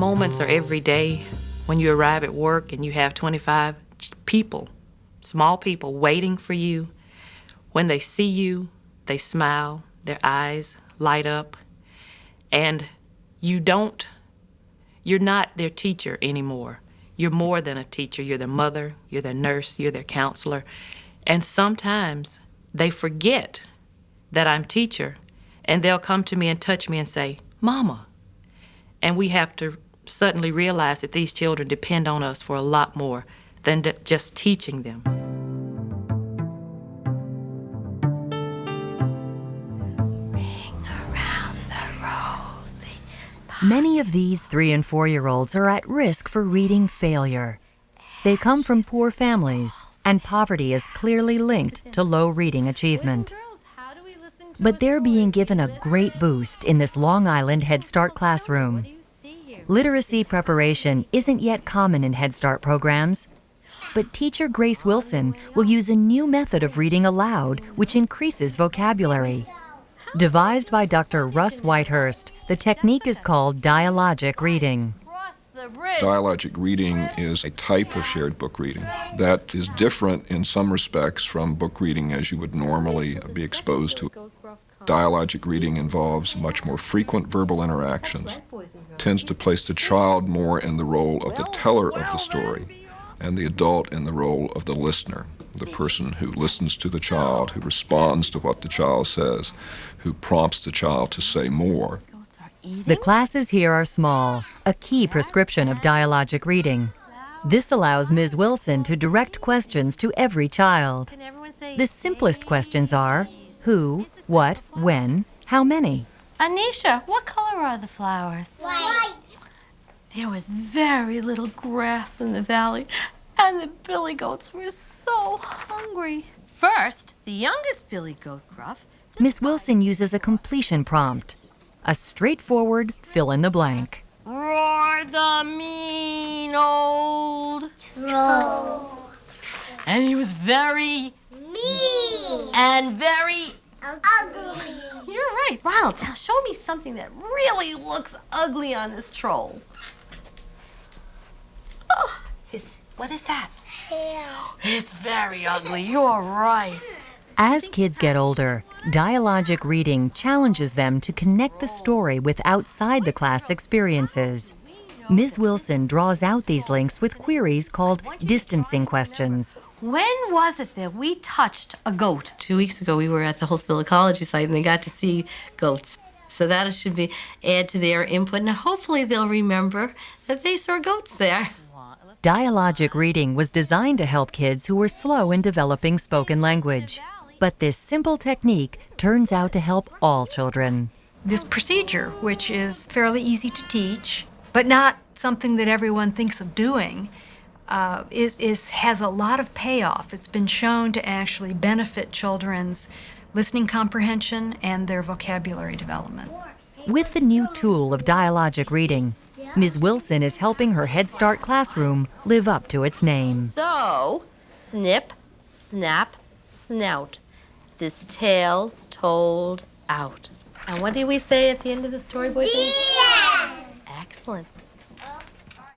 moments are every day when you arrive at work and you have 25 people, small people, waiting for you. When they see you, they smile, their eyes light up, and you're not their teacher anymore. You're more than a teacher. You're their mother, you're their nurse, you're their counselor. And sometimes they forget that I'm teacher, and they'll come to me and touch me and say, "Mama." And we have to suddenly realize that these children depend on us for a lot more than just teaching them. Many of these 3- and 4-year-olds are at risk for reading failure. They come from poor families, and poverty is clearly linked to low reading achievement. But they're being given a great boost in this Long Island Head Start classroom. Literacy preparation isn't yet common in Head Start programs, but teacher Grace Wilson will use a new method of reading aloud which increases vocabulary. Devised by Dr. Russ Whitehurst, the technique is called dialogic reading. Dialogic reading is a type of shared book reading that is different in some respects from book reading as you would normally be exposed to. Dialogic reading involves much more frequent verbal interactions, tends to place the child more in the role of the teller of the story, and the adult in the role of the listener, the person who listens to the child, who responds to what the child says, who prompts the child to say more. The classes here are small, a key prescription of dialogic reading. This allows Ms. Wilson to direct questions to every child. The simplest questions are who, what, when, how many. Anisha, what color are the flowers? White. There was very little grass in the valley, and the billy goats were so hungry. First, the youngest billy goat, Gruff. Miss Wilson uses a completion prompt, a straightforward fill-in-the-blank. Roar the mean old Troll. And he was very Mean. and very Ugly. You're right. Ronald, show me something that really looks ugly on this troll. Oh, what is that? Hair. It's very ugly. You're right. As kids get older, dialogic reading challenges them to connect the story with outside the class experiences. Ms. Wilson draws out these links with queries called distancing questions. When was it that we touched a goat? 2 weeks ago, we were at the Holtzville Ecology site, and they got to see goats. So that should be add to their input, and hopefully they'll remember that they saw goats there. Dialogic reading was designed to help kids who were slow in developing spoken language. But this simple technique turns out to help all children. This procedure, which is fairly easy to teach, but not something that everyone thinks of doing, has a lot of payoff. It's been shown to actually benefit children's listening comprehension and their vocabulary development. With the new tool of dialogic reading, Ms. Wilson is helping her Head Start classroom live up to its name. So, snip, snap, snout. This tale's told out. And what did we say at the end of the story, boys? Yeah. Excellent.